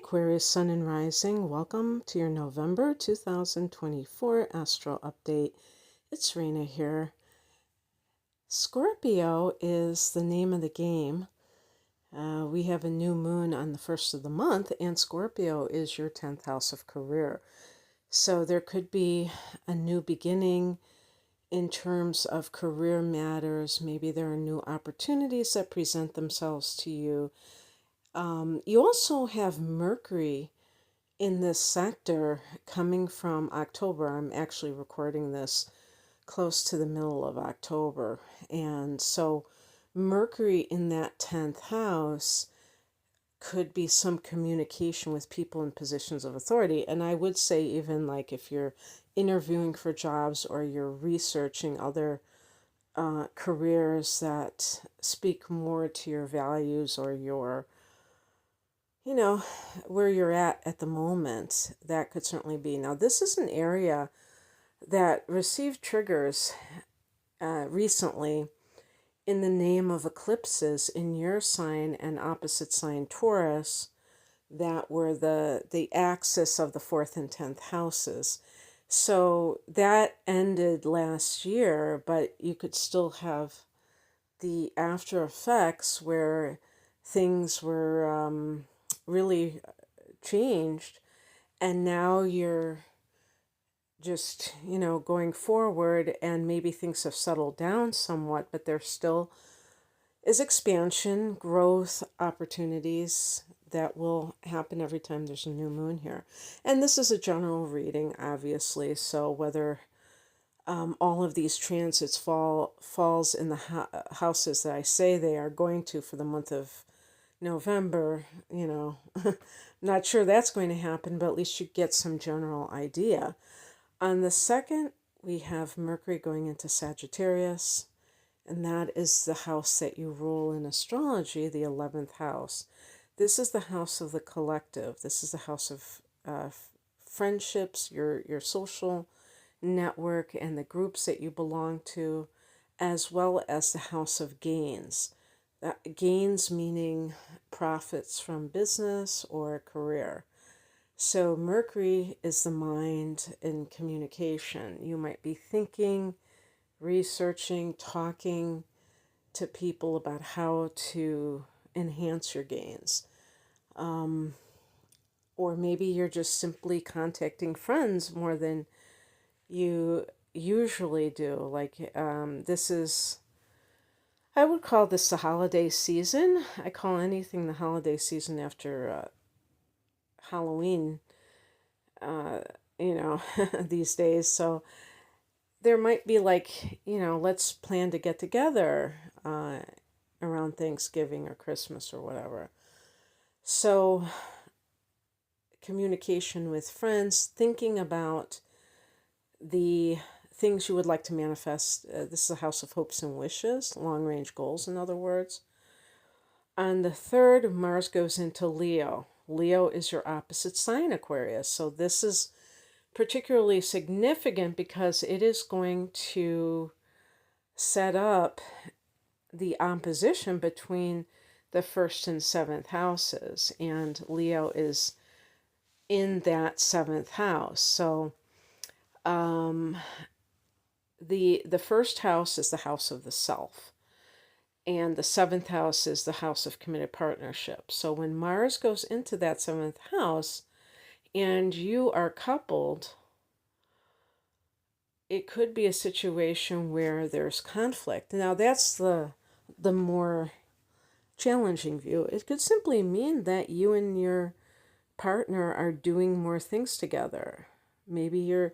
Aquarius Sun and Rising, welcome to your November 2024 Astro Update. It's Rena here. Scorpio is the name of the game. We have a new moon on the first of the month, and Scorpio is your 10th house of career. So there could be a new beginning in terms of career matters. Maybe there are new opportunities that present themselves to you. You also have Mercury in this sector coming from October. I'm actually recording this close to the middle of October. And so Mercury in that 10th house could be some communication with people in positions of authority. And I would say, even like if you're interviewing for jobs or you're researching other careers that speak more to your values or your where you're at the moment, that could certainly be. Now, this is an area that received triggers recently in the name of eclipses in your sign and opposite sign Taurus that were the axis of the 4th and 10th houses. So that ended last year, but you could still have the after effects where things were really changed, and now you're just going forward, and maybe things have settled down somewhat, but there still is expansion, growth, opportunities that will happen every time there's a new moon here. And this is a general reading, obviously, so whether all of these transits falls in the houses that I say they are going to for the month of November, not sure that's going to happen, but at least you get some general idea. On the 2nd, we have Mercury going into Sagittarius, and that is the house that you rule in astrology, the 11th house. This is the house of the collective. This is the house of friendships, your social network, and the groups that you belong to, as well as the house of gains. Gains meaning profits from business or career. So Mercury is the mind and communication. You might be thinking, researching, talking to people about how to enhance your gains. Or maybe you're just simply contacting friends more than you usually do. I would call this the holiday season. I call anything the holiday season after Halloween, these days. So there might be let's plan to get together around Thanksgiving or Christmas or whatever. So communication with friends, thinking about the things you would like to manifest. This is a house of hopes and wishes, long-range goals, in other words. On the 3rd, Mars goes into Leo. Leo is your opposite sign, Aquarius. So this is particularly significant because it is going to set up the opposition between the 1st and 7th houses. And Leo is in that 7th house. So the 1st house is the house of the self, and the 7th house is the house of committed partnership. So when Mars goes into that 7th house and you are coupled, it could be a situation where there's conflict. Now that's the more challenging view. It could simply mean that you and your partner are doing more things together. Maybe you're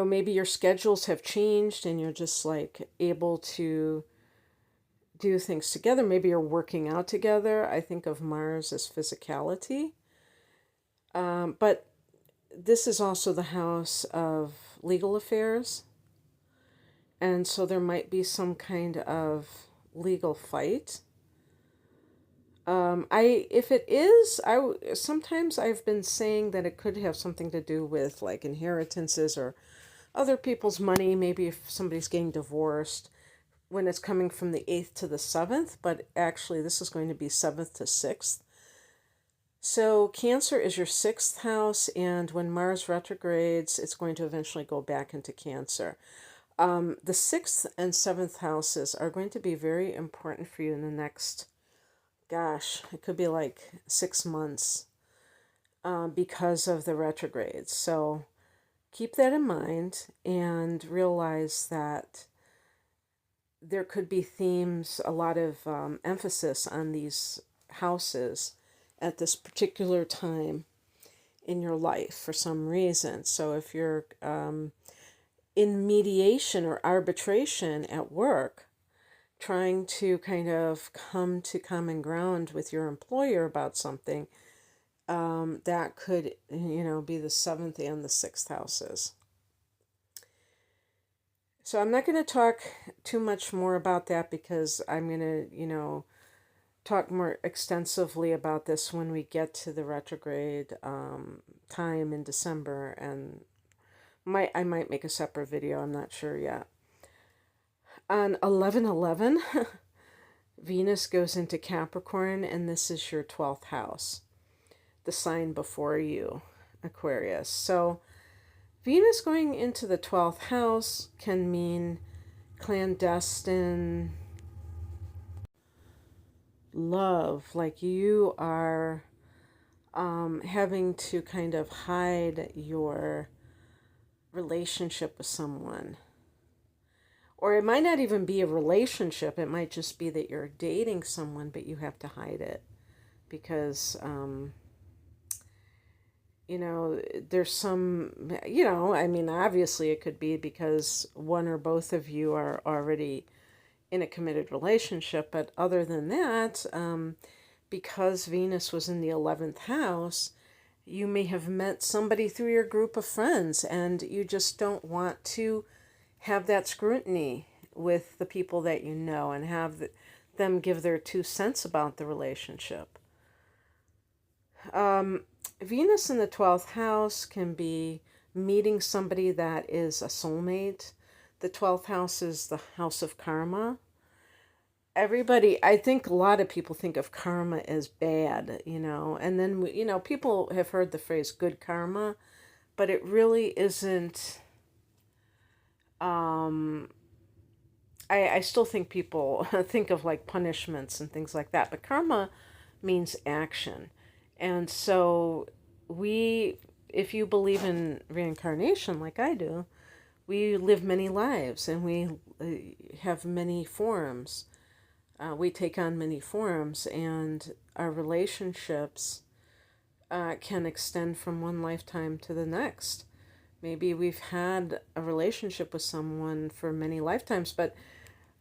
maybe your schedules have changed and you're just able to do things together. Maybe you're working out together. I think of Mars as physicality. But this is also the house of legal affairs. And so there might be some kind of legal fight. If it is, sometimes I've been saying that it could have something to do with inheritances or other people's money. Maybe if somebody's getting divorced, when it's coming from the 8th to the 7th, but actually this is going to be 7th to 6th. So Cancer is your 6th house, and when Mars retrogrades, it's going to eventually go back into Cancer. The 6th and 7th houses are going to be very important for you in the next, gosh, it could be like 6 months, because of the retrogrades. So keep that in mind and realize that there could be themes, a lot of emphasis on these houses at this particular time in your life for some reason. So if you're in mediation or arbitration at work, trying to kind of come to common ground with your employer about something, that could, be the 7th and the 6th houses. So I'm not going to talk too much more about that because I'm going to, talk more extensively about this when we get to the retrograde time in December, and I might make a separate video. I'm not sure yet. On 11/11, Venus goes into Capricorn, and this is your 12th house, the sign before you, Aquarius. So Venus going into the 12th house can mean clandestine love, like you are having to kind of hide your relationship with someone. Or it might not even be a relationship. It might just be that you're dating someone, but you have to hide it because, there's some, obviously it could be because one or both of you are already in a committed relationship. But other than that, because Venus was in the 11th house, you may have met somebody through your group of friends and you just don't want to have that scrutiny with the people that you know and have them give their 2 cents about the relationship. Venus in the 12th house can be meeting somebody that is a soulmate. The 12th house is the house of karma. I think a lot of people think of karma as bad, and then, people have heard the phrase good karma, but it really isn't. I still think people think of like punishments and things like that, but karma means action. And so if you believe in reincarnation like I do, we live many lives and we have many forms. We take on many forms, and our relationships can extend from one lifetime to the next. Maybe we've had a relationship with someone for many lifetimes, but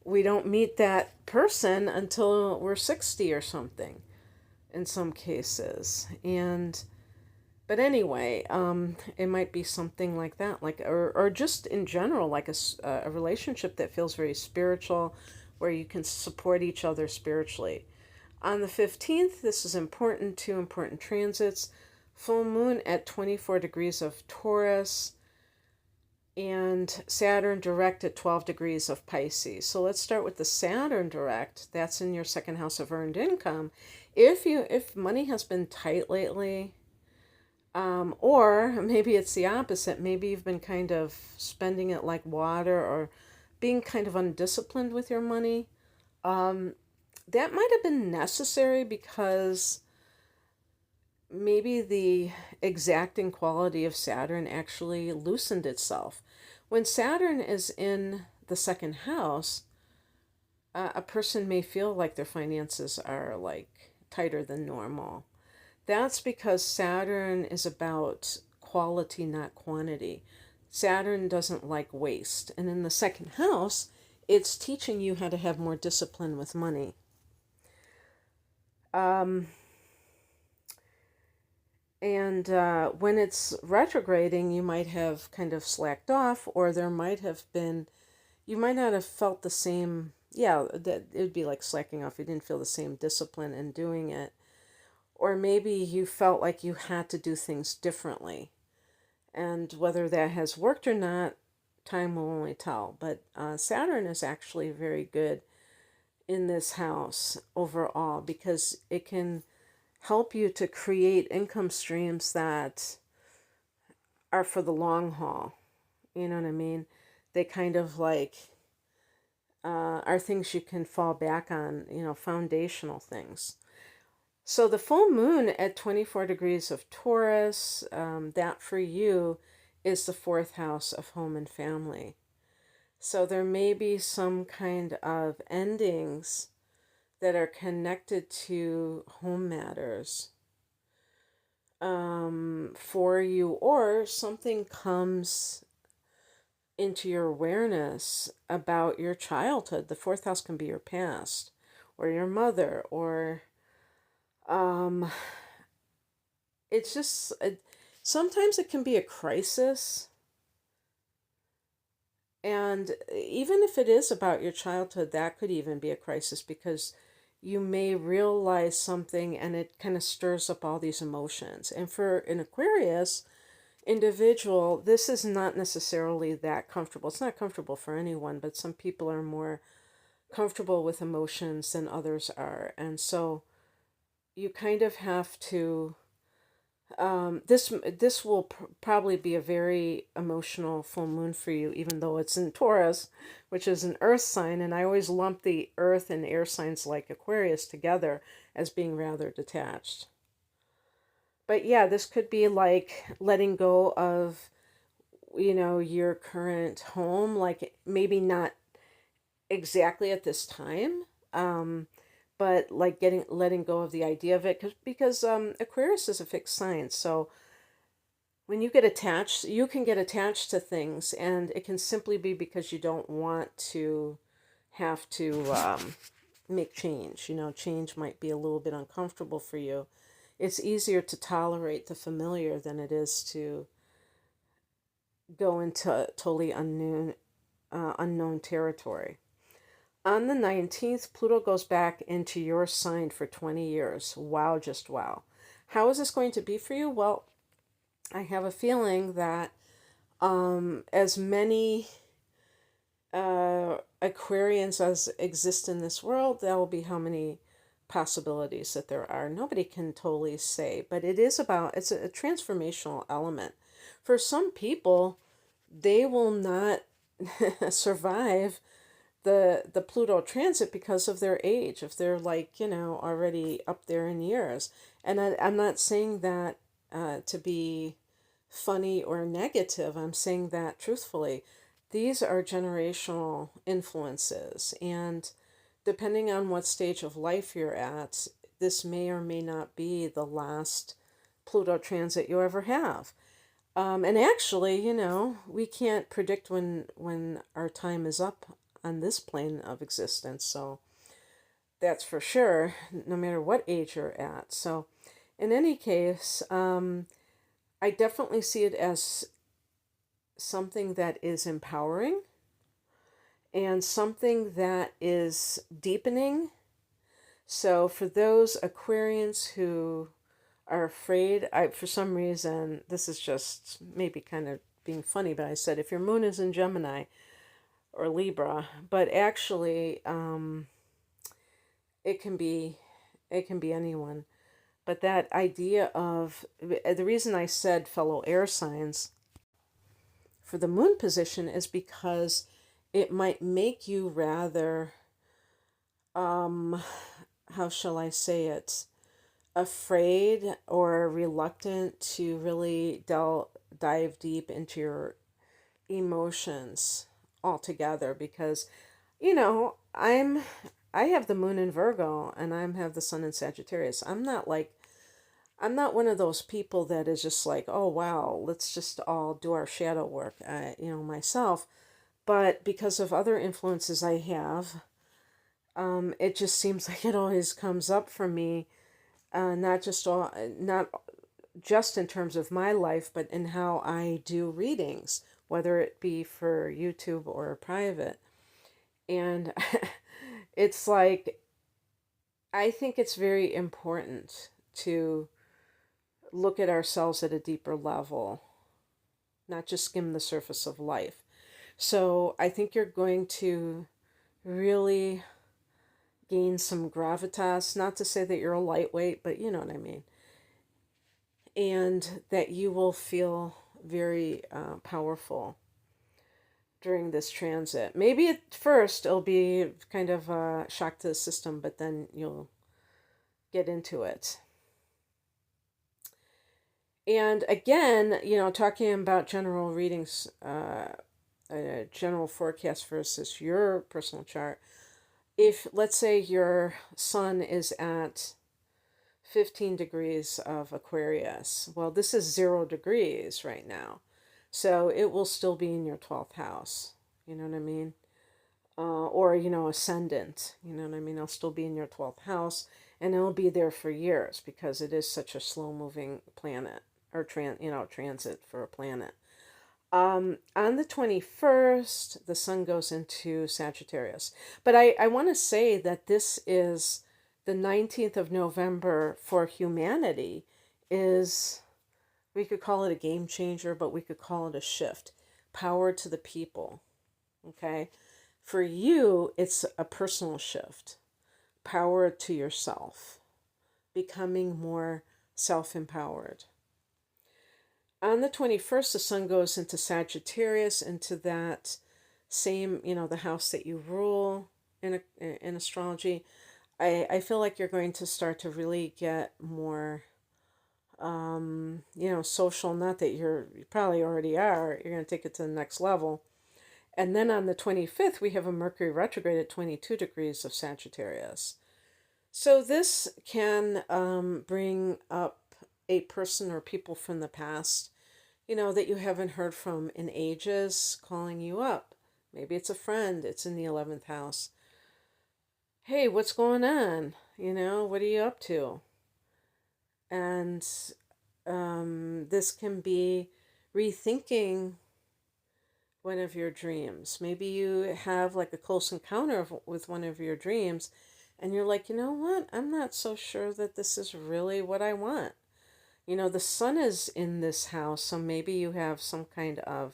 we don't meet that person until we're 60 or something in some cases. But anyway, it might be something like that, or just in general, like a relationship that feels very spiritual, where you can support each other spiritually. On the 15th, this is important, 2 important transits. Full moon at 24 degrees of Taurus and Saturn direct at 12 degrees of Pisces. So let's start with the Saturn direct. That's in your 2nd house of earned income. If money has been tight lately, or maybe it's the opposite. Maybe you've been kind of spending it like water or being kind of undisciplined with your money. That might have been necessary because maybe the exacting quality of Saturn actually loosened itself. When Saturn is in the 2nd house, a person may feel like their finances are like tighter than normal. That's because Saturn is about quality, not quantity. Saturn doesn't like waste. And in the 2nd house, it's teaching you how to have more discipline with money. And when it's retrograding, you might have kind of slacked off, or you might not have felt the same, that it would be like slacking off. You didn't feel the same discipline in doing it. Or maybe you felt like you had to do things differently. And whether that has worked or not, time will only tell. But Saturn is actually very good in this house overall because it can help you to create income streams that are for the long haul. You know what I mean? They kind of like are things you can fall back on, foundational things. So the full moon at 24 degrees of Taurus, that for you is the fourth house of home and family. So there may be some kind of endings that are connected to home matters for you, or something comes into your awareness about your childhood. The fourth house can be your past or your mother, or it's just sometimes it can be a crisis. And even if it is about your childhood, that could even be a crisis because you may realize something and it kind of stirs up all these emotions. And for an Aquarius individual, this is not necessarily that comfortable. It's not comfortable for anyone, but some people are more comfortable with emotions than others are. And so you kind of have to this will probably be a very emotional full moon for you, even though it's in Taurus, which is an earth sign, and I always lump the earth and air signs like Aquarius together as being rather detached. But yeah, this could be like letting go of, your current home, like maybe not exactly at this time, but like letting go of the idea of it, because Aquarius is a fixed sign. So when you get attached, you can get attached to things, and it can simply be because you don't want to have to make change. Change might be a little bit uncomfortable for you. It's easier to tolerate the familiar than it is to go into totally unknown territory. On the 19th, Pluto goes back into your sign for 20 years. Wow, just wow. How is this going to be for you? Well, I have a feeling that as many Aquarians as exist in this world, that will be how many possibilities that there are. Nobody can totally say, but it's a transformational element. For some people, they will not survive the Pluto transit because of their age, if they're like, already up there in years. And I'm not saying that to be funny or negative. I'm saying that truthfully. These are generational influences, and depending on what stage of life you're at, this may or may not be the last Pluto transit you ever have. And actually, we can't predict when our time is up on this plane of existence. So that's for sure, no matter what age you're at. So in any case, I definitely see it as something that is empowering and something that is deepening. So for those Aquarians who are afraid, for some reason, this is just maybe kind of being funny, but I said if your moon is in Gemini or Libra, but actually it can be anyone. But that idea of the reason I said fellow air signs for the moon position is because it might make you rather how shall I say it, afraid or reluctant to really dive deep into your emotions altogether, because I have the moon in Virgo and I have the sun in Sagittarius. I'm not one of those people that is just like, oh wow, let's just all do our shadow work, myself. But because of other influences I have, it just seems like it always comes up for me, not just in terms of my life, but in how I do readings, whether it be for YouTube or private. And it's like, I think it's very important to look at ourselves at a deeper level, not just skim the surface of life. So I think you're going to really gain some gravitas. Not to say that you're a lightweight, but you know what I mean. And that you will feel very powerful during this transit. Maybe at first it'll be kind of a shock to the system, but then you'll get into it. And again, talking about general readings, a general forecast versus your personal chart. If, let's say, your sun is at 15 degrees of Aquarius, well, this is 0 degrees right now. So it will still be in your 12th house. You know what I mean? Or, ascendant. You know what I mean? It'll still be in your 12th house, and it'll be there for years because it is such a slow moving planet, or transit for a planet. On the 21st, the sun goes into Sagittarius. But I want to say that this is the 19th of November for humanity is, we could call it a game changer, but we could call it a shift. Power to the people. Okay? For you, it's a personal shift. Power to yourself. Becoming more self-empowered. On the 21st, the sun goes into Sagittarius, into that same, the house that you rule in astrology. I feel like you're going to start to really get more, social. Not that you probably already are. You're going to take it to the next level. And then on the 25th, we have a Mercury retrograde at 22 degrees of Sagittarius. So this can bring up a person or people from the past, that you haven't heard from in ages, calling you up. Maybe it's a friend, it's in the 11th house. Hey, what's going on? What are you up to? And this can be rethinking one of your dreams. Maybe you have like a close encounter with one of your dreams, and you're like, you know what? I'm not so sure that this is really what I want. The sun is in this house, so maybe you have some kind of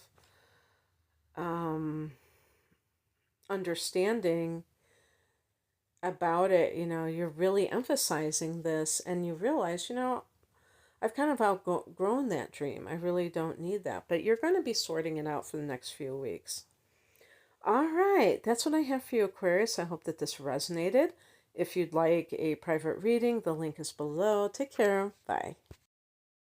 understanding about it. You're really emphasizing this, and you realize, I've kind of outgrown that dream. I really don't need that. But you're going to be sorting it out for the next few weeks. All right, that's what I have for you, Aquarius. I hope that this resonated. If you'd like a private reading, the link is below. Take care. Bye.